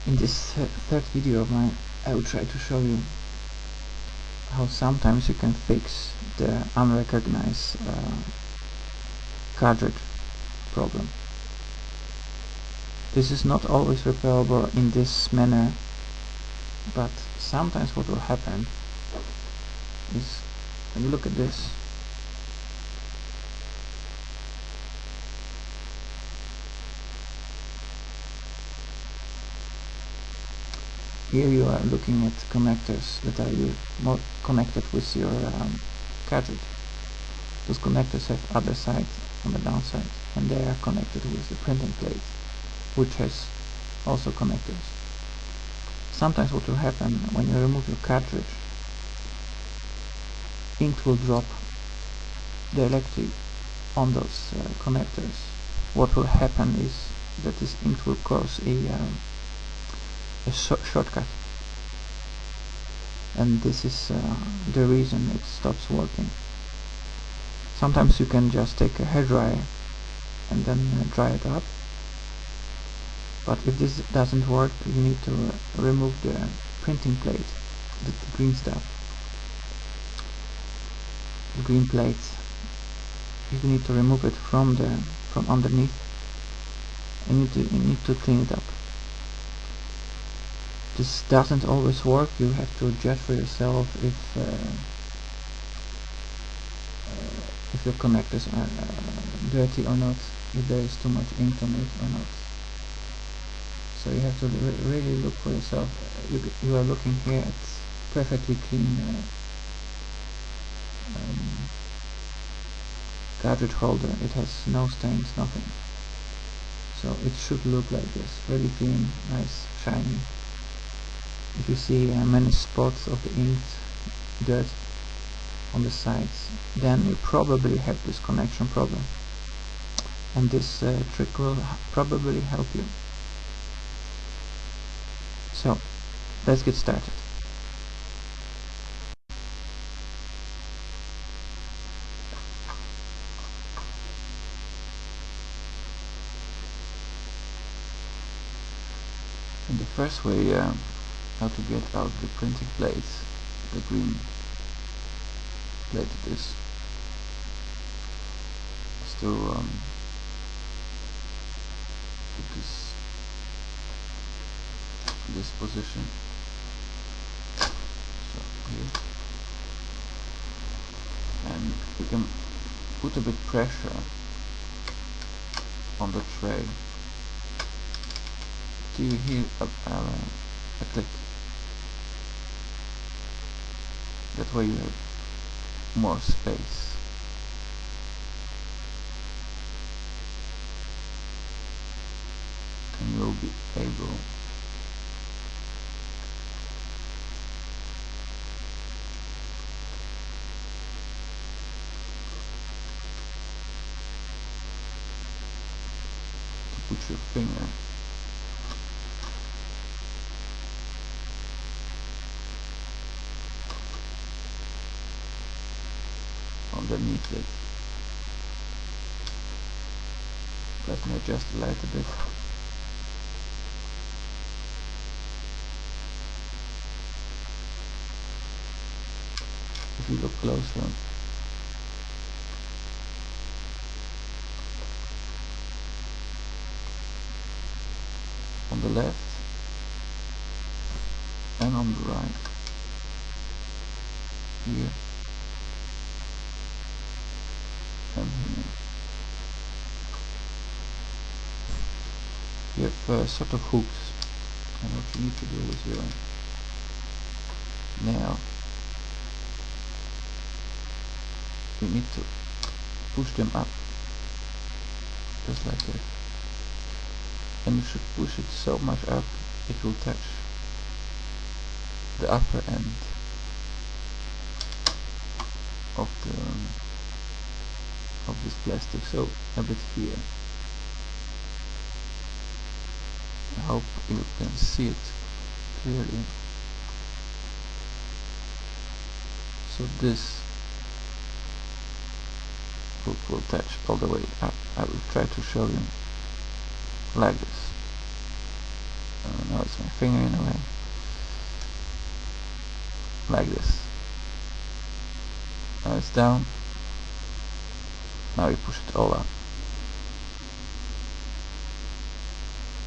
In this third video of mine, I will try to show you how sometimes you can fix the unrecognized cartridge problem. This is not always repairable in this manner, but sometimes what will happen is, when you look at this, here you are looking at connectors that are more connected with your cartridge. Those connectors have other side on the downside, and they are connected with the printing plate, which has also connectors. Sometimes what will happen when you remove your cartridge, ink will drop directly on those connectors. What will happen is that this ink will cause a shortcut, and this is the reason it stops working. Sometimes you can just take a hairdryer and then dry it up, but if this doesn't work, you need to remove the printing plate, the green stuff, the green plate. You need to remove it from underneath, and you need to clean it up. This doesn't always work. You have to judge for yourself if your connectors are dirty or not, if there is too much ink on it or not. So you have to really look for yourself. You are looking here at perfectly clean cartridge holder. It has no stains, nothing. So it should look like this, really clean, nice, shiny. If you see many spots of the ink dirt on the sides, then you probably have this connection problem, and this trick will probably help you. So let's get started. And the first way how to get out the printing plate, the green plate is to put this position, so here, and we can put a bit pressure on the tray till you hear a click. That way you have more space. And you'll be able to put your finger underneath it. Let me adjust the light a bit. If you look closer, on the left and on the right, here and here, you have sort of hooks, and what you need to do is your nail, you need to push them up, just like that, and you should push it so much up it will touch the upper end of this plastic, so a bit here. I hope you can see it clearly. So this will touch all the way up. I will try to show you like this. now it's my finger in a way, like this. Now it's down. Now we push it all up.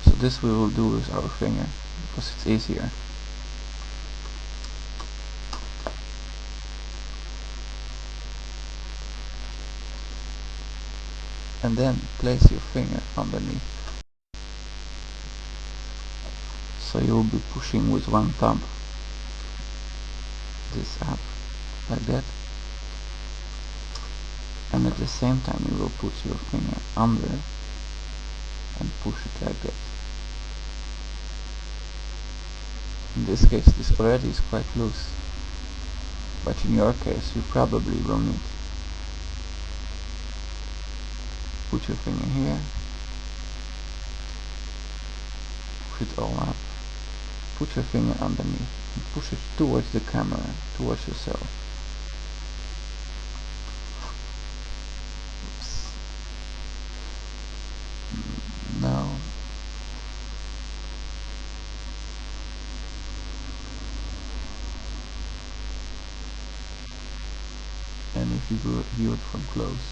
So this we will do with our finger because it's easier. And then place your finger underneath. So you will be pushing with one thumb this up like that, and at the same time you will put your finger under and push it like that. In this case this already is quite loose, but in your case you probably will need. Put your finger here, push it all up, put your finger underneath and push it towards the camera, towards yourself. Oops. Now and if you view it from close,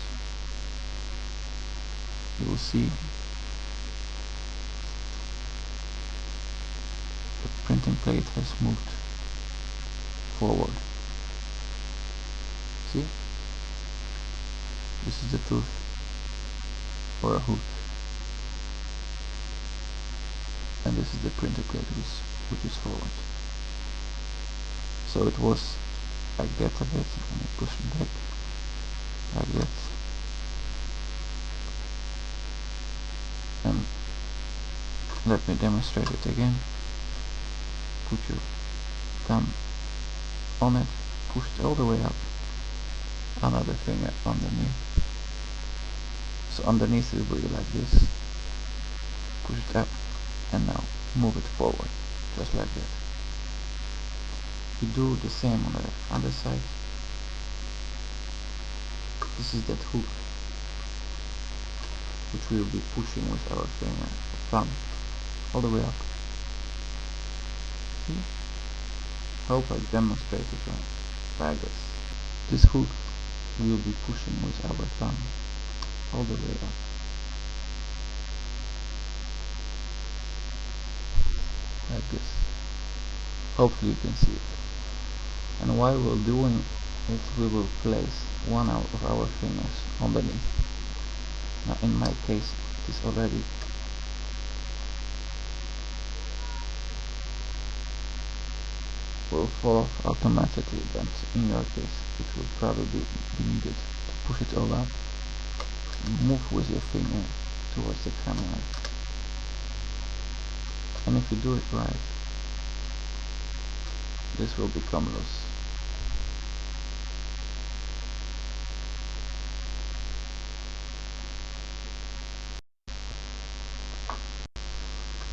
you will see the printing plate has moved forward. See? This is the tooth or a hook, and this is the printing plate which is forward. So it was like that a bit, and I push it back like that. And let me demonstrate it again. Put your thumb on it, push it all the way up, another finger underneath. So underneath it will be like this. Push it up and now move it forward, just like that. You do the same on the other side. This is that hook which we will be pushing with our finger, thumb, all the way up. See? Hope I demonstrated right, like this. This hook we will be pushing with our thumb, all the way up. Like this. Hopefully you can see it. And while we're doing it, we will place one out of our fingers underneath. Now in my case it is already will fall off automatically, but in your case it will probably be needed to push it all up. Move with your finger towards the camera, and if you do it right, this will become loose.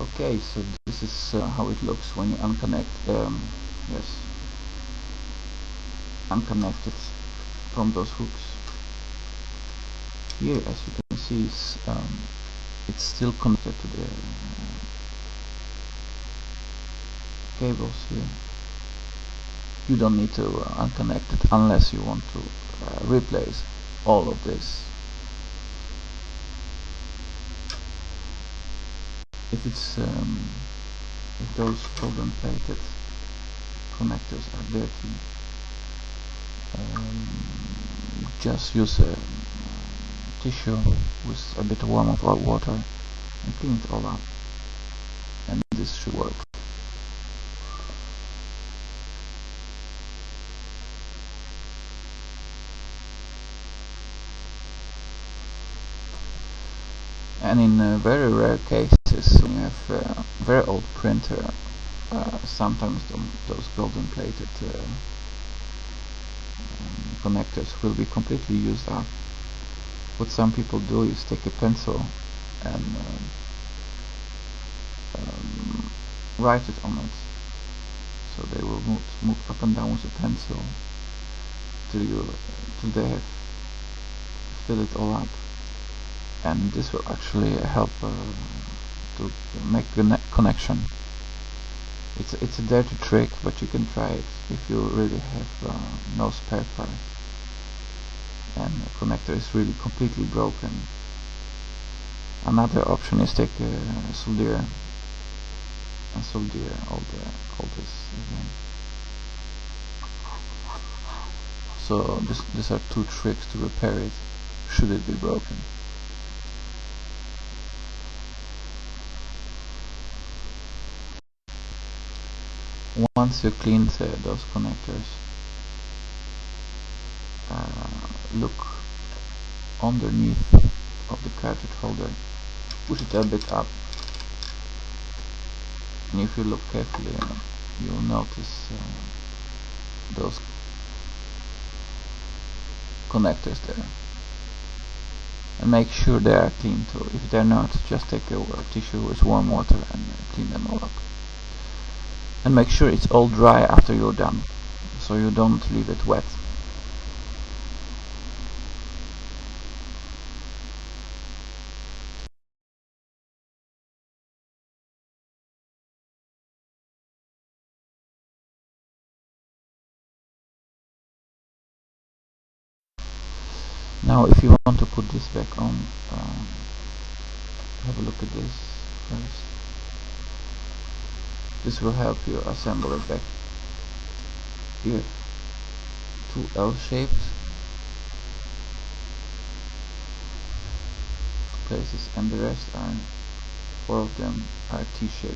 Okay, so this is how it looks when you unconnect. Unconnect it from those hooks. Here, as you can see, it's still connected to the cables here. You don't need to unconnect it unless you want to replace all of this. If it's if those golden plated connectors are dirty, just use a tissue with a bit warm of water and clean it all up, and this should work. And in very rare cases, when you have a very old printer, sometimes those golden plated connectors will be completely used up. What some people do is take a pencil and write it on it. So they will move up and down with a pencil till they have filled it all up. And this will actually help to make a connection It's a dirty trick, but you can try it if you really have no spare part and the connector is really completely broken. Another option is take a solder and solder all this again. So these are two tricks to repair it should it be broken. Once you clean those connectors, look underneath of the cartridge holder, push it a bit up, and if you look carefully you'll notice those connectors there, and make sure they are clean too. If they're not, just take a tissue with warm water and clean them all up, and make sure it's all dry after you're done, so you don't leave it wet. Now if you want to put this back on, have a look at this first. This will help you assemble it back. You have two L-shaped places and the rest are, four of them are T-shaped.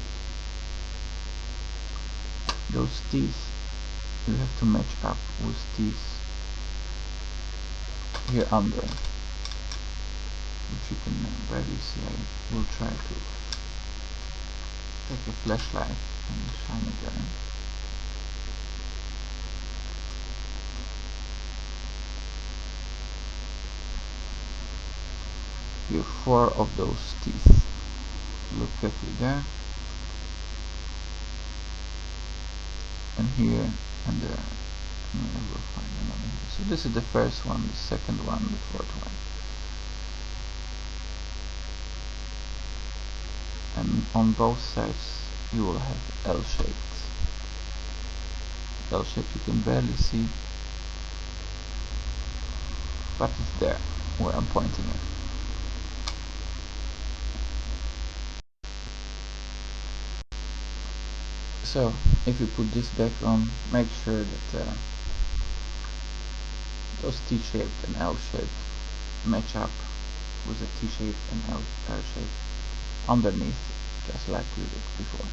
Those T's you have to match up with T's here under, which you can barely see. I will try to take a flashlight and shine it there. You have four of those teeth. Look carefully there, and here, and there. I will find another here. So this is the first one, the second one, the fourth one. And on both sides you will have L-shaped. L-shape you can barely see, but it's there where I'm pointing it. So if you put this back on, make sure that those T-shaped and L-shaped match up with the T-shaped and L-shaped underneath, just like we did before.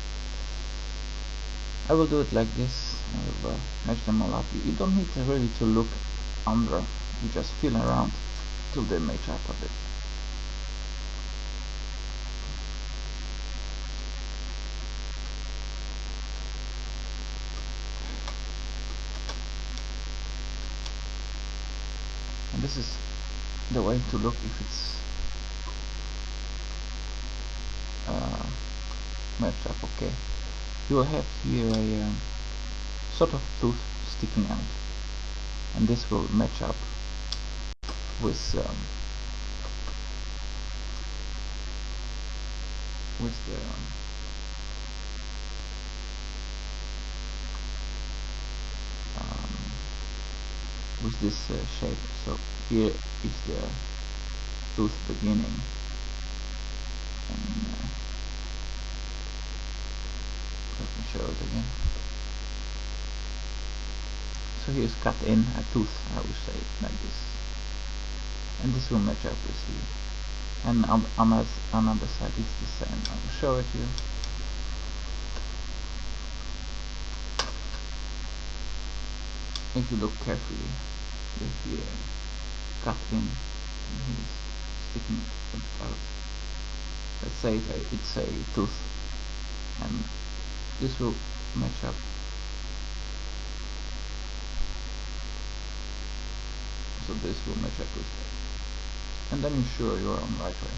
I will do it like this. I will match them all up. You don't need to really to look under, you just feel around till they match up a bit. And this is the way to look if it's matched up okay. You will have here a sort of tooth sticking out, and this will match up with the with this shape. So here is the tooth beginning, and let me show it again. So here's cut in a tooth, I would say, like this, and this will match up with here. And on another side is the same. I will show it here. If you look carefully, you see a cut in, and he's sticking it out. Let's say it's a tooth, and this will match up. So this will match up with that, and then you're sure you are on the right way.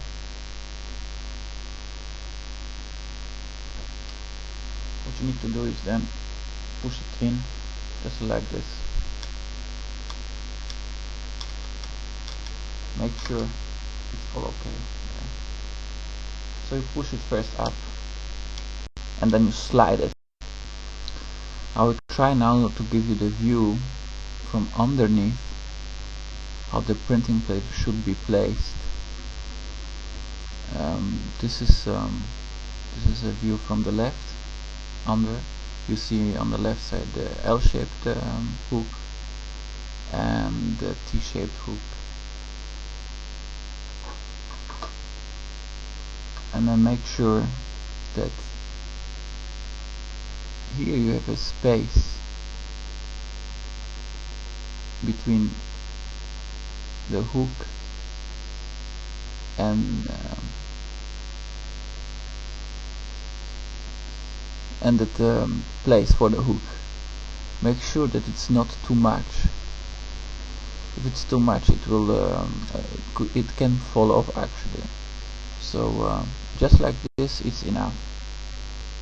What you need to do is then push it in, just like this. Make sure it's all okay. So you push it first up, and then you slide it try now to give you the view from underneath how the printing plate should be placed. This is a view from the left. Under, you see on the left side the L-shaped hook and the T-shaped hook, and then make sure that here you have a space between the hook and the place for the hook. Make sure that it's not too much. If it's too much, it will it can fall off actually. So just like this is enough.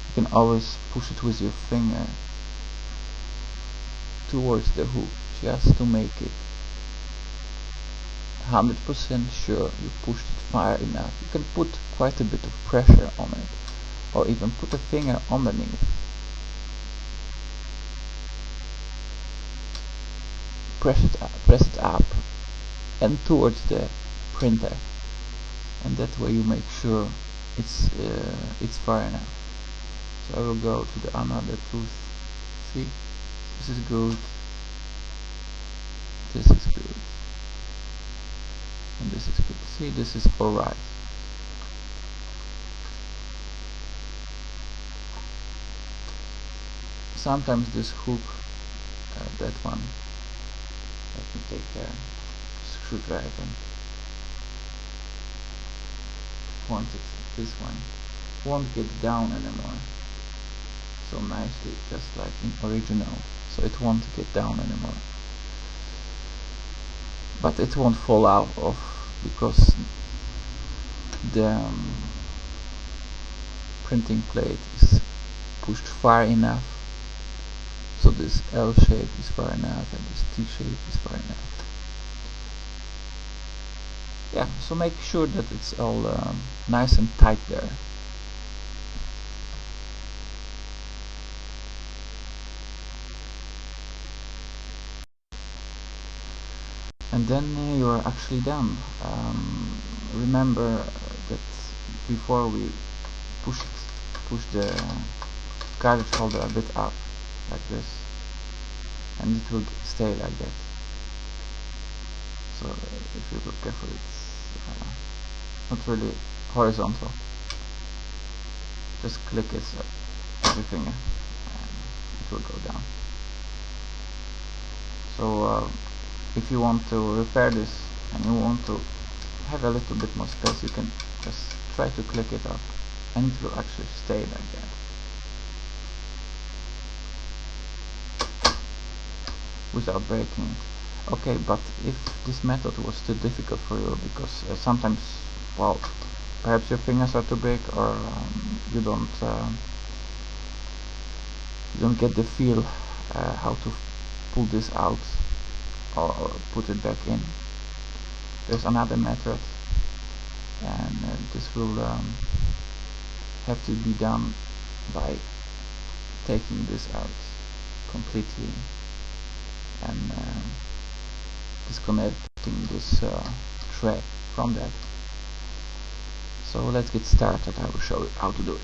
You can always push it with your finger towards the hook, just to make it 100% sure you pushed it far enough. You can put quite a bit of pressure on it, or even put a finger underneath. Press it up and towards the printer, and that way you make sure it's far enough. So I will go to the another tooth. See, this is good, this is good, and this is good. See, this is alright. Sometimes this hook, that one, let me take a screwdriver, this one won't get down anymore so nicely, just like in original, so it won't get down anymore, but it won't fall out of because the printing plate is pushed far enough. So this L shape is far enough and this T shape is far enough. Yeah, so make sure that it's all nice and tight there. And then you are actually done. Remember that before we push the cartridge holder a bit up, like this, and it will stay like that. So if you look carefully, it's not really horizontal. Just click it with your finger and it will go down. So if you want to repair this and you want to have a little bit more space, you can just try to click it up and it will actually stay like that. Without breaking it. Okay, but if this method was too difficult for you because sometimes, well, perhaps your fingers are too big, or you don't get the feel how to pull this out or put it back in, there's another method, and this will have to be done by taking this out completely and disconnecting this tray from that. So let's get started. I will show you how to do it.